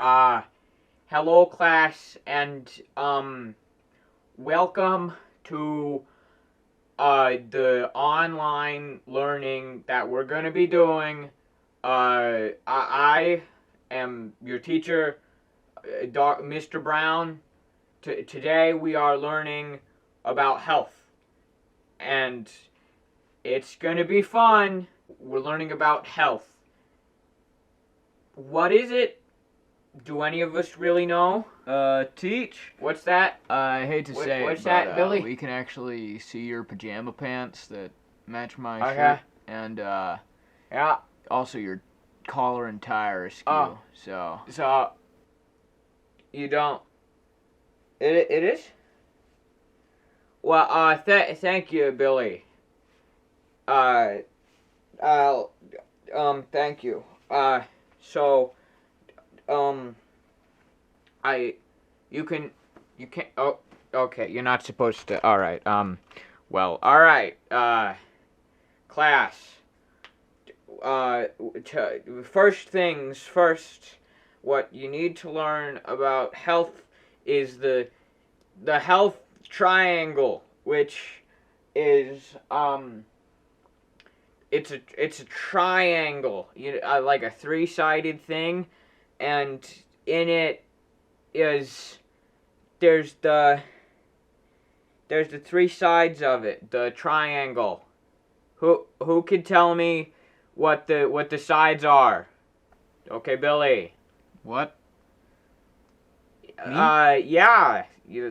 Uh, Hello class, and welcome to the online learning that we're going to be doing. I am your teacher, Mr. Brown. Today we are learning about health, and it's going to be fun. We're learning about health. What is it? Do any of us really know? Teach. What's that? I hate to say What's it, that, but Billy? we can actually see your pajama pants that match my Okay. shirt, and Yeah. also your collar and tie are askew. Oh. So So you don't. It is. Well, thank you, Billy. Uh, thank you. So, um, you can, oh, okay, you're not supposed to, alright, well, alright, class, first things first, what you need to learn about health is the health triangle, which is, it's a triangle, like a three-sided thing, and in it is there's the three sides of it, the triangle. Who can tell me what the sides are? Okay, Billy. what? Yeah,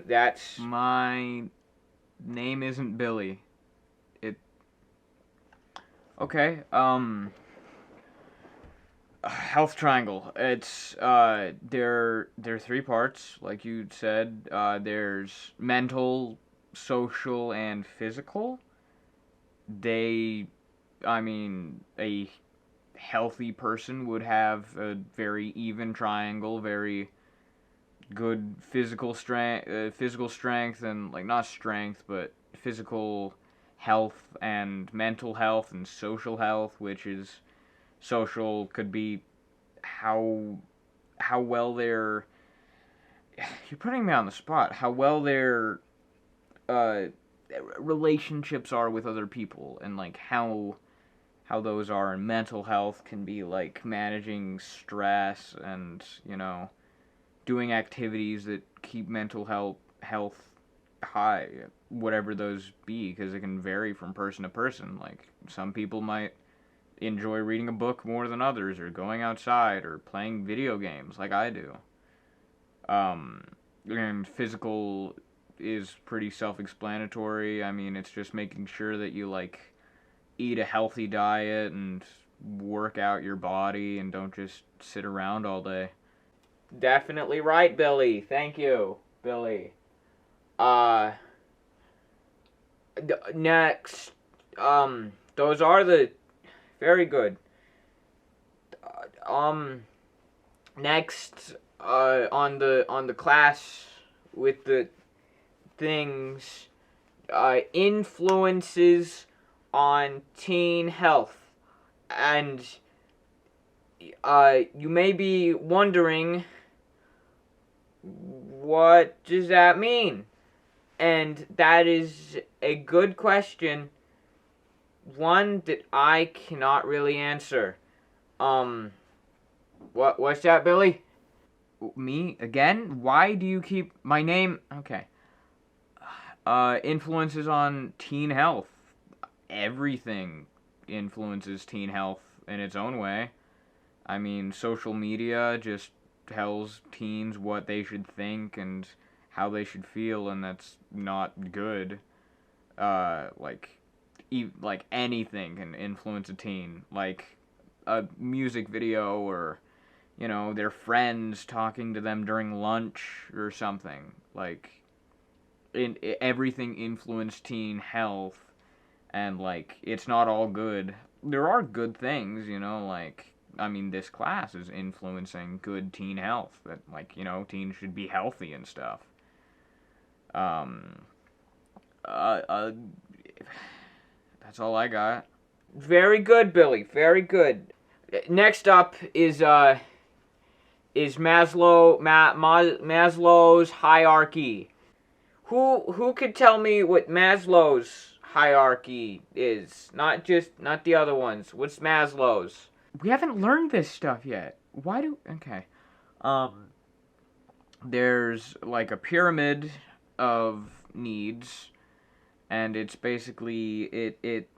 that's My name isn't Billy. Okay. Health triangle. It's there are three parts, like you said. There's mental, social, and physical. They, I mean, a healthy person would have a very even triangle, very good physical strength, and like not strength, but physical health and mental health and social health, which is social could be how well they're you're putting me on the spot, how well their uh relationships are with other people, and like how those are. And mental health can be like managing stress and doing activities that keep mental health high, whatever those be, because it can vary from person to person. Like some people might enjoy reading a book more than others, or going outside, or playing video games like I do. And physical is pretty self-explanatory. I mean, it's just making sure that you like eat a healthy diet and work out your body and don't just sit around all day. definitely right, Billy. Thank you, Billy. Uh, Next, those are the very good. Um, Next, on the class with the things, influences on teen health, and you may be wondering, what does that mean? And that is a good question, one that I cannot really answer. What's that, Billy? Me again? Why do you keep my name? Okay. Influences on teen health. Everything influences teen health in its own way. I mean, social media just tells teens what they should think and how they should feel, and that's not good. Like, like anything can influence a teen. Like a music video, or their friends talking to them during lunch or something. Like, everything influenced teen health, and like it's not all good. There are good things, like, I mean, this class is influencing good teen health, that like, teens should be healthy and stuff. Um uh, uh that's all I got. Very good, Billy. Very good. Next up is is Maslow's hierarchy. Who could tell me what Maslow's hierarchy is? Not the other ones. What's Maslow's? We haven't learned this stuff yet. Why do... Okay. There's like a pyramid of needs, and it's basically... It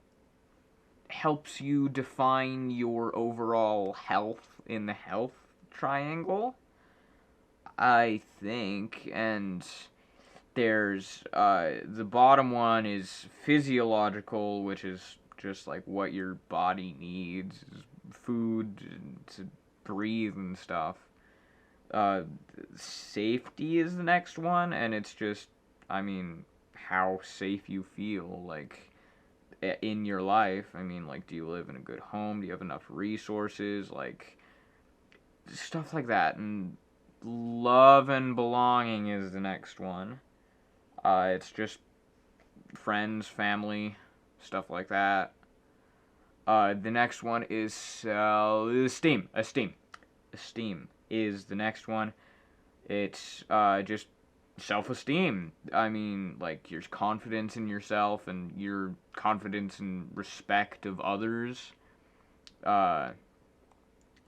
helps you define your overall health in the health triangle, I think. And there's the bottom one is physiological, which is just like what your body needs, food to breathe and stuff. Safety is the next one, and it's just, I mean, how safe you feel, like, in your life. I mean, like, do you live in a good home? Do you have enough resources? Like, stuff like that. And love and belonging is the next one. It's just friends, family, stuff like that. The next one is esteem. Esteem is the next one. It's just self-esteem. I mean, like, your confidence in yourself and your confidence and respect of others. The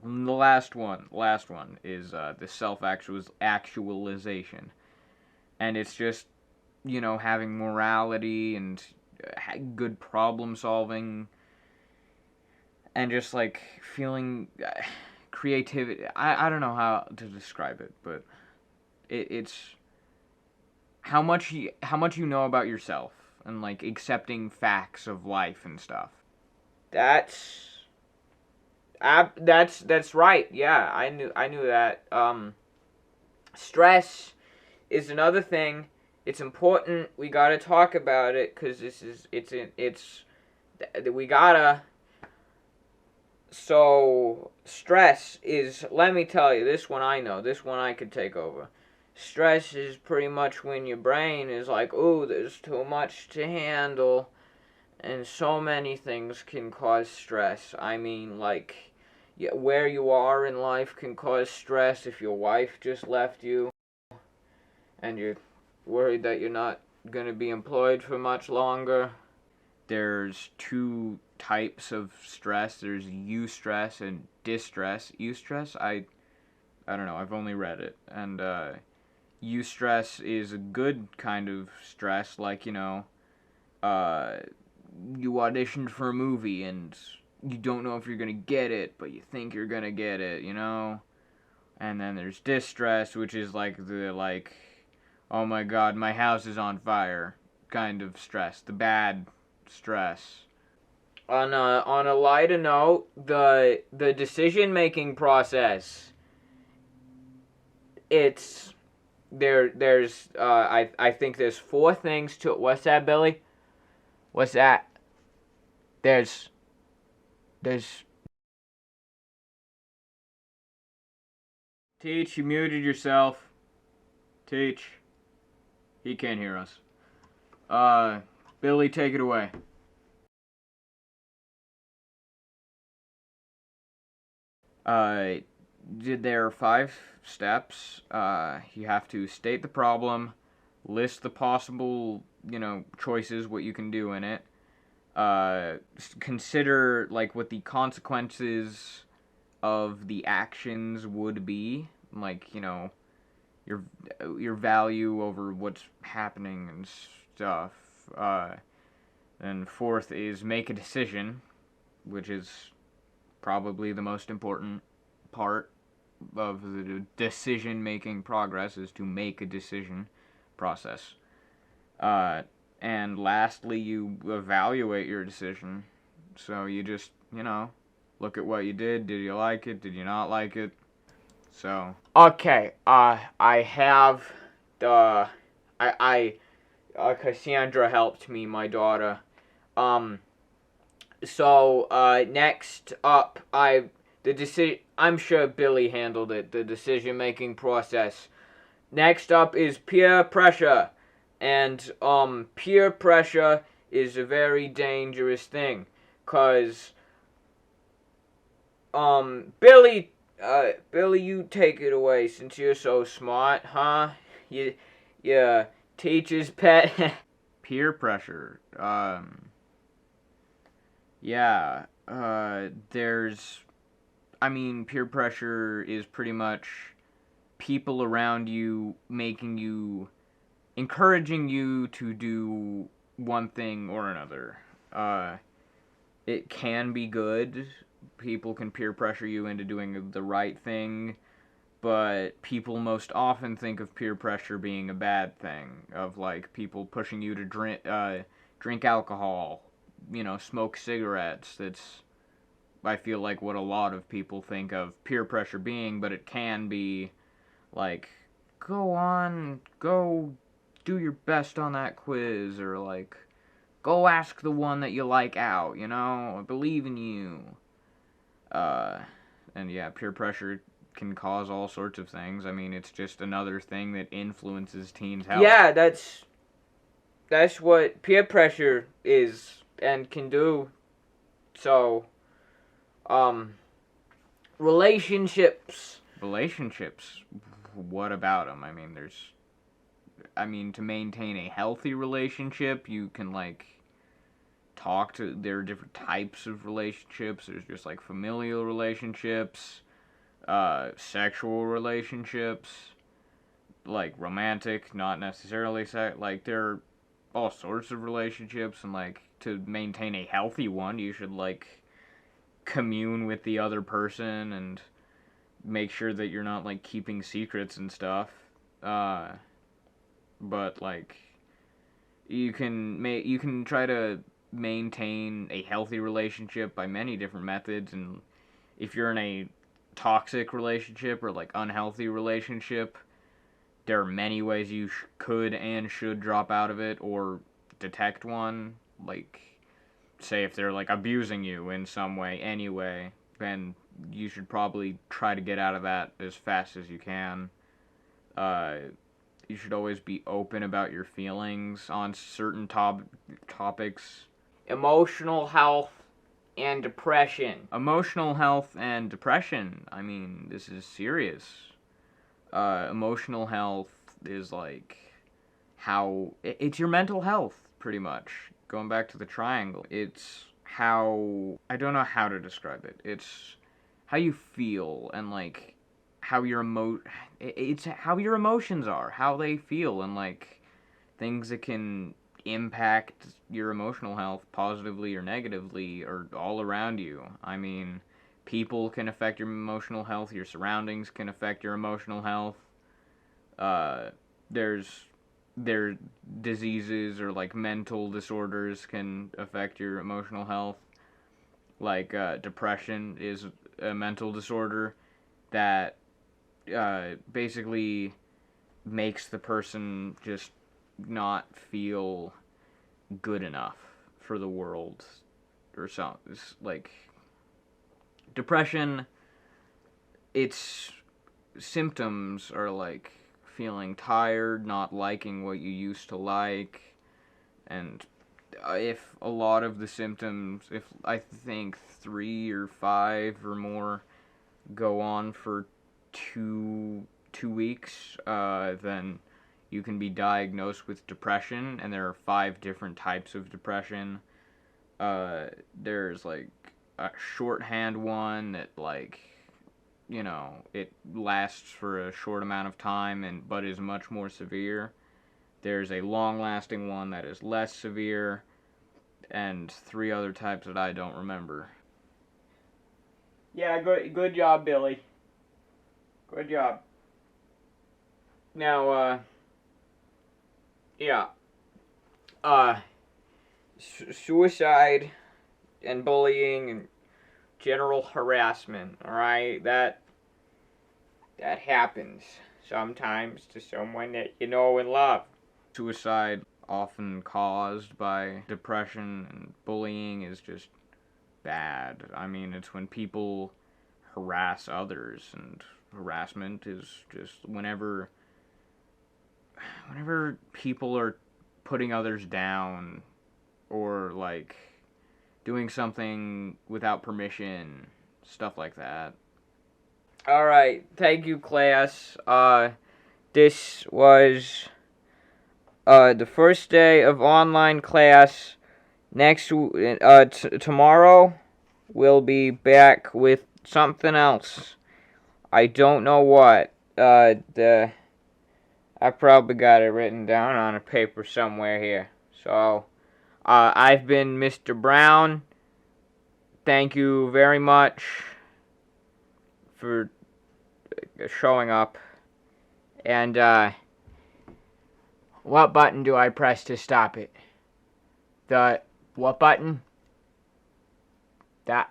last one is the self-actualization. And it's just, you know, having morality and good problem solving, and just like feeling creativity. I don't know how to describe it, but it's how much you know about yourself, and like accepting facts of life and stuff. That's right. Yeah, I knew that. Stress is another thing. It's important. We gotta talk about it, because we gotta. So stress is, let me tell you, this one I know. This one I could take over. Stress is pretty much when your brain is like, ooh, there's too much to handle, and so many things can cause stress. I mean, like, where you are in life can cause stress. If your wife just left you, and you're worried that you're not going to be employed for much longer. There's two types of stress. There's eustress and distress. Eustress, I don't know, I've only read it. And eustress is a good kind of stress, like, you know, you auditioned for a movie and you don't know if you're going to get it, but you think you're going to get it, you know? And then there's distress, which is like the, like, oh my god, my house is on fire kind of stress, the bad stress. On a lighter note, the decision-making process, there's I think there's 4 things to it. What's that, Billy? What's that? There's Teach, you muted yourself. Teach. He can't hear us. Billy, take it away. There are 5 steps. You have to state the problem, list the possible, you know, choices, what you can do in it. Consider, like, what the consequences of the actions would be, like, you know, your value over what's happening and stuff. And 4th is make a decision, which is probably the most important part of the decision-making progress, is to make a decision process. And lastly, you evaluate your decision. So you just, you know, look at what you did. Did you like it? Did you not like it? So. Okay, I have Cassandra helped me, my daughter. So, next up, I'm sure Billy handled it, the decision-making process. Next up is peer pressure. And, peer pressure is a very dangerous thing. 'Cause, Billy Billy, you take it away since you're so smart, huh? You teacher's pet. Peer pressure. Yeah. Peer pressure is pretty much people around you making you, encouraging you to do one thing or another. Uh, it can be good. People can peer pressure you into doing the right thing, but people most often think of peer pressure being a bad thing, of like people pushing you to drink alcohol, smoke cigarettes. That's, I feel like, what a lot of people think of peer pressure being, but it can be like, go do your best on that quiz, or like, go ask the one that you like out, I believe in you. Uh, and yeah, peer pressure can cause all sorts of things. I mean, it's just another thing that influences teens' health. Yeah, that's what peer pressure is and can do. So, um, relationships. Relationships, what about them? To maintain a healthy relationship, you can like there are different types of relationships. There's just like familial relationships, sexual relationships, like romantic, not necessarily like there are all sorts of relationships, and like to maintain a healthy one, you should like commune with the other person and make sure that you're not like keeping secrets and stuff. Uh, but like you can try to maintain a healthy relationship by many different methods, and if you're in a toxic relationship or like unhealthy relationship, there are many ways you could and should drop out of it or detect one. Like, say if they're like abusing you in some way anyway, then you should probably try to get out of that as fast as you can. Uh, you should always be open about your feelings on certain topics. Emotional health and depression. Emotional health and depression, this is serious. Emotional health is like it's your mental health, pretty much. Going back to the triangle, it's how, I don't know how to describe it. It's how you feel, and like how it's how your emotions are, how they feel, and like things that can impact your emotional health positively or negatively, or all around you. People can affect your emotional health, your surroundings can affect your emotional health. Uh, there's their diseases or like mental disorders can affect your emotional health. Like depression is a mental disorder that basically makes the person just not feel good enough for the world or something. It's like depression, its symptoms are like feeling tired, not liking what you used to like, and if a lot of the symptoms, if I think 3 or 5 or more go on for two weeks, then you can be diagnosed with depression, and there are 5 different types of depression. There's like a shorthand one that like, it lasts for a short amount of time but is much more severe. There's a long-lasting one that is less severe, and 3 other types that I don't remember. Yeah, good job, Billy. Good job. Now, yeah, uh, suicide and bullying and general harassment. All right, that happens sometimes to someone that you know and love. Suicide, often caused by depression and bullying, is just bad. It's when people harass others, and harassment is just whenever people are putting others down, or like doing something without permission, stuff like that. All right. Thank you, class. This was the first day of online class. Tomorrow we'll be back with something else. I don't know what. I probably got it written down on a paper somewhere here. So, I've been Mr. Brown. Thank you very much for showing up. And, what button do I press to stop it? What button? That.